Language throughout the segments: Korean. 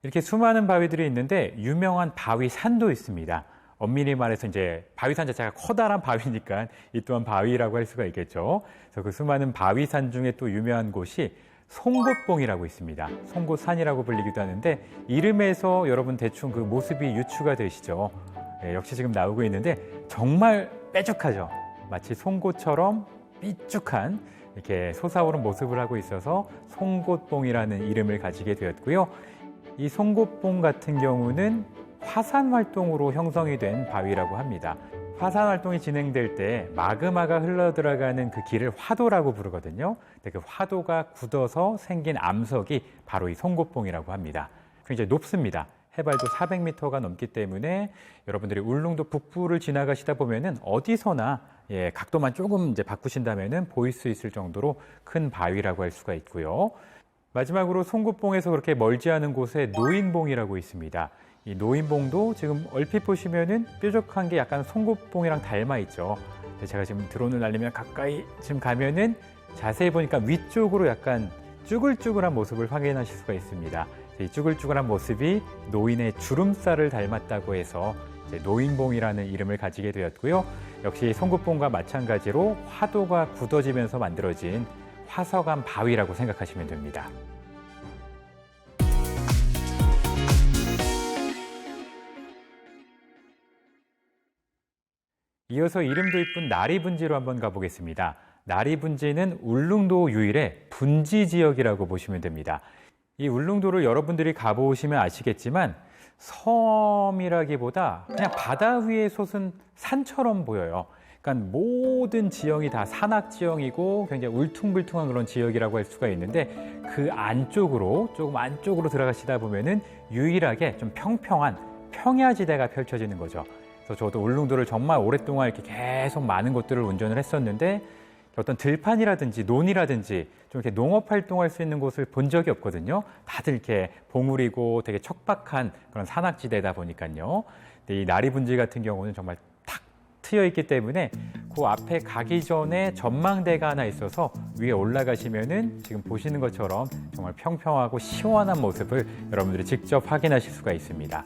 이렇게 수많은 바위들이 있는데 유명한 바위산도 있습니다. 엄밀히 말해서 이제 바위산 자체가 커다란 바위니까 이 또한 바위라고 할 수가 있겠죠. 그래서 그 수많은 바위산 중에 또 유명한 곳이 송곳봉이라고 있습니다. 송곳산이라고 불리기도 하는데 이름에서 여러분 대충 그 모습이 유추가 되시죠. 역시 지금 나오고 있는데 정말 뾰족하죠. 마치 송곳처럼 삐쭉한 이렇게 솟아오른 모습을 하고 있어서 송곳봉이라는 이름을 가지게 되었고요. 이 송곳봉 같은 경우는 화산 활동으로 형성이 된 바위라고 합니다. 화산 활동이 진행될 때 마그마가 흘러들어가는 그 길을 화도라고 부르거든요. 근데 그 화도가 굳어서 생긴 암석이 바로 이 송곳봉이라고 합니다. 굉장히 높습니다. 해발도 400m가 넘기 때문에 여러분들이 울릉도 북부를 지나가시다 보면은 어디서나 각도만 조금 이제 바꾸신다면은 보일 수 있을 정도로 큰 바위라고 할 수가 있고요. 마지막으로 송곳봉에서 그렇게 멀지 않은 곳에 노인봉이라고 있습니다. 이 노인봉도 지금 얼핏 보시면은 뾰족한 게 약간 송곳봉이랑 닮아 있죠. 제가 지금 드론을 날리면 가까이 지금 가면은 자세히 보니까 위쪽으로 약간 쭈글쭈글한 모습을 확인하실 수가 있습니다. 이 쭈글쭈글한 모습이 노인의 주름살을 닮았다고 해서 이제 노인봉이라는 이름을 가지게 되었고요. 역시 송곳봉과 마찬가지로 화도가 굳어지면서 만들어진 화석암 바위라고 생각하시면 됩니다. 이어서 이름도 이쁜 나리분지로 한번 가보겠습니다. 나리분지는 울릉도 유일의 분지 지역이라고 보시면 됩니다. 이 울릉도를 여러분들이 가보시면 아시겠지만 섬이라기보다 그냥 바다 위에 솟은 산처럼 보여요. 그러니까 모든 지형이 다 산악 지형이고 굉장히 울퉁불퉁한 그런 지역이라고 할 수가 있는데 그 안쪽으로 조금 안쪽으로 들어가시다 보면은 유일하게 좀 평평한 평야지대가 펼쳐지는 거죠. 그래서 저도 울릉도를 정말 오랫동안 이렇게 계속 많은 곳들을 운전을 했었는데 어떤 들판이라든지 논이라든지 좀 이렇게 농업 활동할 수 있는 곳을 본 적이 없거든요. 다들 이렇게 봉우리고 되게 척박한 그런 산악지대다 보니까요. 근데 이 나리분지 같은 경우는 정말 탁 트여 있기 때문에 그 앞에 가기 전에 전망대가 하나 있어서 위에 올라가시면은 지금 보시는 것처럼 정말 평평하고 시원한 모습을 여러분들이 직접 확인하실 수가 있습니다.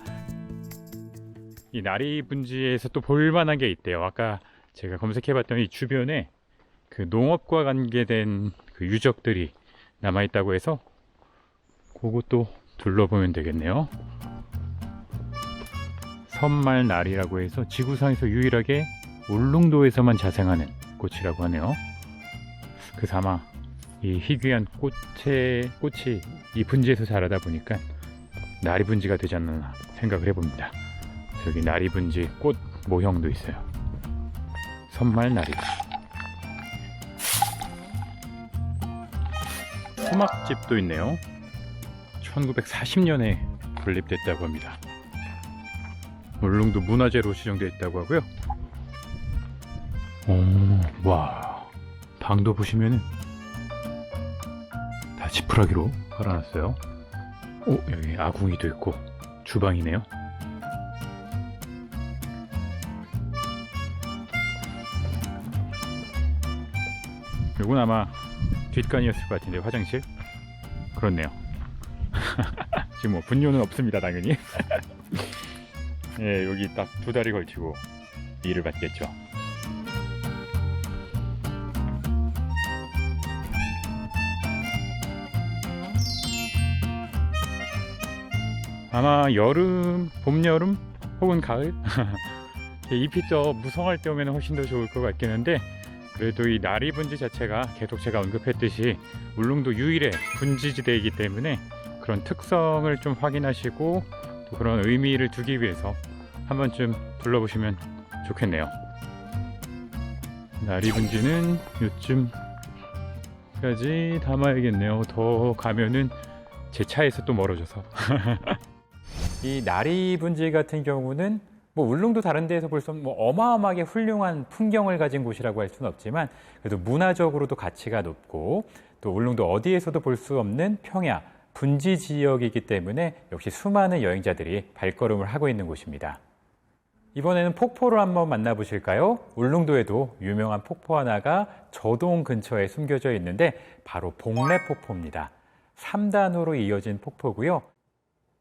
이 나리분지에서 또 볼만한 게 있대요. 아까 제가 검색해봤더니 주변에 그 농업과 관계된 그 유적들이 남아있다고 해서 그것도 둘러보면 되겠네요. 섬말나리라고 해서 지구상에서 유일하게 울릉도에서만 자생하는 꽃이라고 하네요. 그래서 아마 이 희귀한 꽃이 이 분지에서 자라다 보니까 나리분지가 되지 않나 생각을 해봅니다. 여기 나리분지 꽃 모형도 있어요. 섬말나리. 수막집도 있네요. 1940년에 건립됐다고 합니다. 울릉도 문화재로 지정되어 있다고 하고요. 와, 방도 보시면은 다 지푸라기로 깔아놨어요. 여기 아궁이도 있고 주방이네요. 이건 아마 뒷간이었을 것 같은데 화장실? 그렇네요. 지금 뭐 분뇨는 없습니다 당연히. 예, 여기 딱 두 다리 걸치고 일을 받겠죠. 아마 여름, 봄, 여름 혹은 가을 잎이 더 무성할 때 오면 훨씬 더 좋을 것 같긴 한데 그래도 이 나리분지 자체가 계속 제가 언급했듯이 울릉도 유일의 분지지대이기 때문에 그런 특성을 좀 확인하시고 또 그런 의미를 두기 위해서 한 번쯤 둘러보시면 좋겠네요. 나리분지는 요쯤까지 담아야겠네요. 더 가면은 제 차에서 또 멀어져서. 이 나리분지 같은 경우는 뭐 울릉도 다른 데에서 볼 수 없는 뭐 어마어마하게 훌륭한 풍경을 가진 곳이라고 할 수는 없지만 그래도 문화적으로도 가치가 높고 또 울릉도 어디에서도 볼 수 없는 평야, 분지 지역이기 때문에 역시 수많은 여행자들이 발걸음을 하고 있는 곳입니다. 이번에는 폭포를 한번 만나보실까요? 울릉도에도 유명한 폭포 하나가 저동 근처에 숨겨져 있는데 바로 복래폭포입니다. 3단으로 이어진 폭포고요.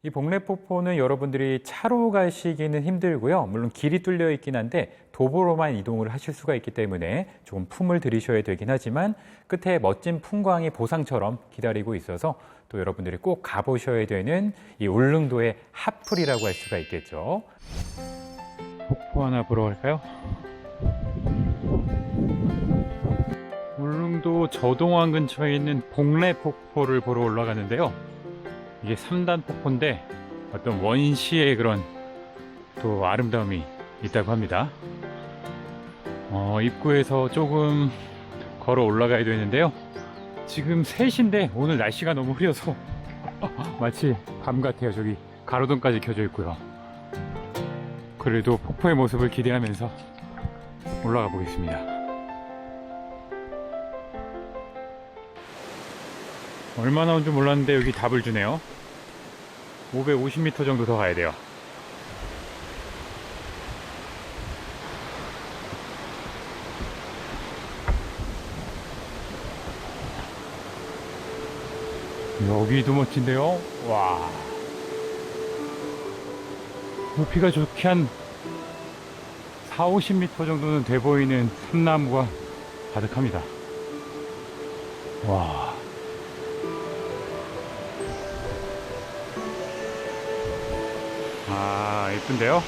이 복례폭포는 여러분들이 차로 가시기는 힘들고요. 물론 길이 뚫려 있긴 한데 도보로만 이동을 하실 수가 있기 때문에 조금 품을 들이셔야 되긴 하지만 끝에 멋진 풍광이 보상처럼 기다리고 있어서 또 여러분들이 꼭 가보셔야 되는 이 울릉도의 핫플이라고 할 수가 있겠죠. 폭포 하나 보러 갈까요? 울릉도 저동원 근처에 있는 복례폭포를 보러 올라가는데요. 이게 3단 폭포인데 어떤 원시의 그런 또 아름다움이 있다고 합니다. 입구에서 조금 걸어 올라가야 되는데요. 지금 3시인데 오늘 날씨가 너무 흐려서 마치 밤 같아요. 저기 가로등까지 켜져 있고요. 그래도 폭포의 모습을 기대하면서 올라가 보겠습니다. 얼마나 온 줄 몰랐는데 여기 답을 주네요. 550m 정도 더 가야 돼요. 여기도 멋진데요. 와, 높이가 좋게 한 4-50m 정도는 돼 보이는 참나무가 가득합니다. 와, 아, 예쁜데요?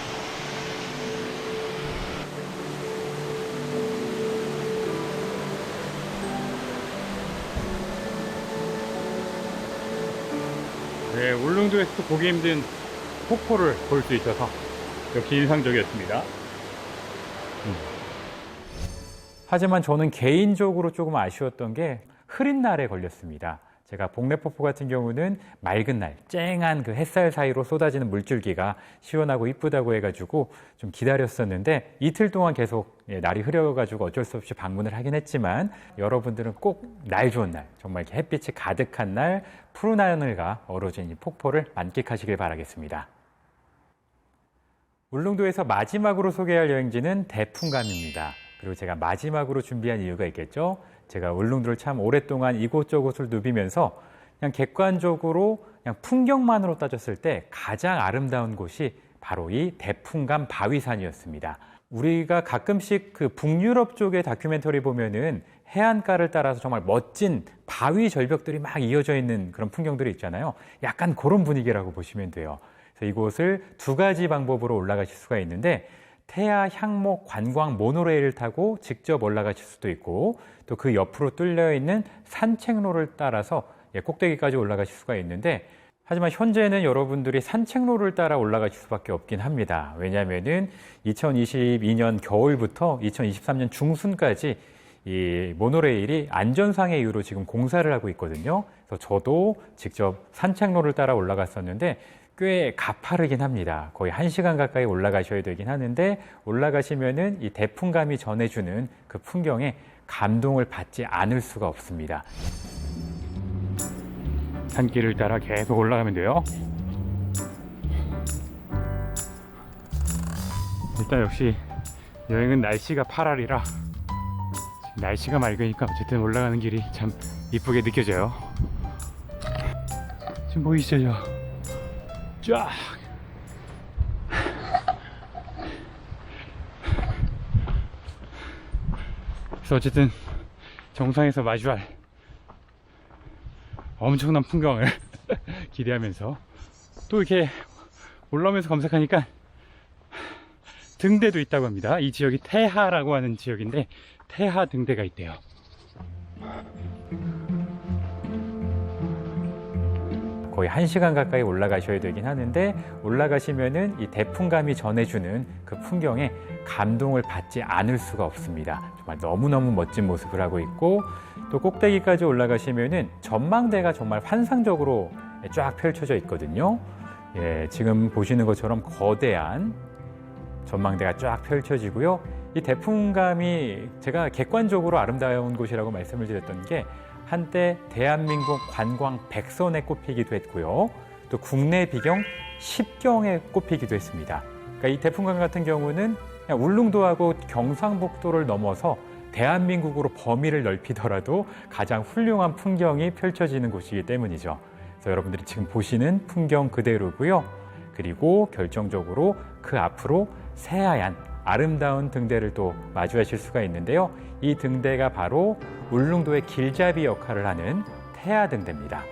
네, 울릉도에서도 보기 힘든 폭포를 볼 수 있어서 역시 인상적이었습니다. 하지만 저는 개인적으로 조금 아쉬웠던 게 흐린 날에 걸렸습니다. 제가 복례폭포 같은 경우는 맑은 날, 쨍한 그 햇살 사이로 쏟아지는 물줄기가 시원하고 이쁘다고 해가지고 좀 기다렸었는데 이틀 동안 계속 날이 흐려가지고 어쩔 수 없이 방문을 하긴 했지만 여러분들은 꼭 날 좋은 날, 정말 햇빛이 가득한 날, 푸른 하늘과 어우러진 이 폭포를 만끽하시길 바라겠습니다. 울릉도에서 마지막으로 소개할 여행지는 대풍감입니다. 그리고 제가 마지막으로 준비한 이유가 있겠죠. 제가 울릉도를 참 오랫동안 이곳저곳을 누비면서 그냥 객관적으로 그냥 풍경만으로 따졌을 때 가장 아름다운 곳이 바로 이 대풍감 바위산이었습니다. 우리가 가끔씩 그 북유럽 쪽의 다큐멘터리 보면은 해안가를 따라서 정말 멋진 바위 절벽들이 막 이어져 있는 그런 풍경들이 있잖아요. 약간 그런 분위기라고 보시면 돼요. 그래서 이곳을 2가지 방법으로 올라가실 수가 있는데 태아 향목 관광 모노레일을 타고 직접 올라가실 수도 있고 또 그 옆으로 뚫려 있는 산책로를 따라서 꼭대기까지 올라가실 수가 있는데 하지만 현재는 여러분들이 산책로를 따라 올라가실 수밖에 없긴 합니다. 왜냐하면은 2022년 겨울부터 2023년 중순까지 이 모노레일이 안전상의 이유로 지금 공사를 하고 있거든요. 그래서 저도 직접 산책로를 따라 올라갔었는데 꽤 가파르긴 합니다. 거의 1시간 가까이 올라가셔야 되긴 하는데 올라가시면은 이 대풍감이 전해주는 그 풍경에 감동을 받지 않을 수가 없습니다. 산길을 따라 계속 올라가면 돼요. 일단 역시 여행은 날씨가 8월이라 날씨가 맑으니까 어쨌든 올라가는 길이 참 이쁘게 느껴져요. 지금 보이시죠? 쫙! 그래서 어쨌든 정상에서 마주할 엄청난 풍경을 기대하면서 또 이렇게 올라오면서 검색하니까 등대도 있다고 합니다. 이 지역이 태하라고 하는 지역인데 태하 등대가 있대요. 거의 1시간 가까이 올라가셔야 되긴 하는데 올라가시면은 이 대풍감이 전해주는 그 풍경에 감동을 받지 않을 수가 없습니다. 정말 너무너무 멋진 모습을 하고 있고 또 꼭대기까지 올라가시면은 전망대가 정말 환상적으로 쫙 펼쳐져 있거든요. 예, 지금 보시는 것처럼 거대한 전망대가 쫙 펼쳐지고요. 이 대풍감이 제가 객관적으로 아름다운 곳이라고 말씀을 드렸던 게 한때 대한민국 관광 100선에 꼽히기도 했고요. 또 국내 비경 10경에 꼽히기도 했습니다. 그러니까 이 대풍감 같은 경우는 그냥 울릉도하고 경상북도를 넘어서 대한민국으로 범위를 넓히더라도 가장 훌륭한 풍경이 펼쳐지는 곳이기 때문이죠. 그래서 여러분들이 지금 보시는 풍경 그대로고요. 그리고 결정적으로 그 앞으로 새하얀 아름다운 등대를 또 마주하실 수가 있는데요. 이 등대가 바로 울릉도의 길잡이 역할을 하는 태화등대입니다.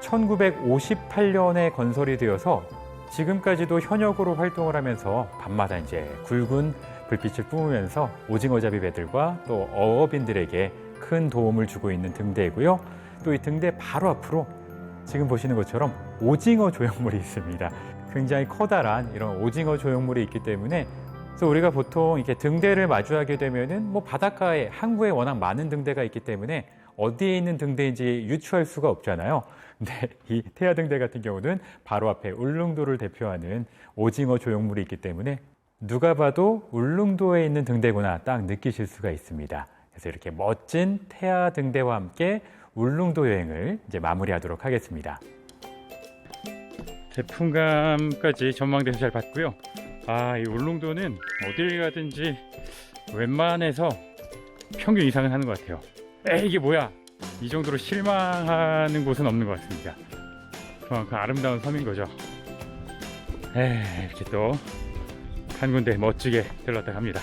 1958년에 건설이 되어서 지금까지도 현역으로 활동을 하면서 밤마다 이제 굵은 불빛을 뿜으면서 오징어잡이 배들과 또 어업인들에게 큰 도움을 주고 있는 등대이고요. 또 이 등대 바로 앞으로 지금 보시는 것처럼 오징어 조형물이 있습니다. 굉장히 커다란 이런 오징어 조형물이 있기 때문에 그래서 우리가 보통 이렇게 등대를 마주하게 되면은 뭐 바닷가에 항구에 워낙 많은 등대가 있기 때문에 어디에 있는 등대인지 유추할 수가 없잖아요. 근데 이 태화등대 같은 경우는 바로 앞에 울릉도를 대표하는 오징어 조형물이 있기 때문에 누가 봐도 울릉도에 있는 등대구나 딱 느끼실 수가 있습니다. 그래서 이렇게 멋진 태화등대와 함께 울릉도 여행을 이제 마무리하도록 하겠습니다. 대풍감까지 전망대에서 잘 봤고요. 이 울릉도는 어딜 가든지 웬만해서 평균 이상은 하는 것 같아요. 이게 뭐야? 이 정도로 실망하는 곳은 없는 것 같습니다. 그만큼 아름다운 섬인 거죠. 이렇게 또 한 군데 멋지게 들렀다 갑니다.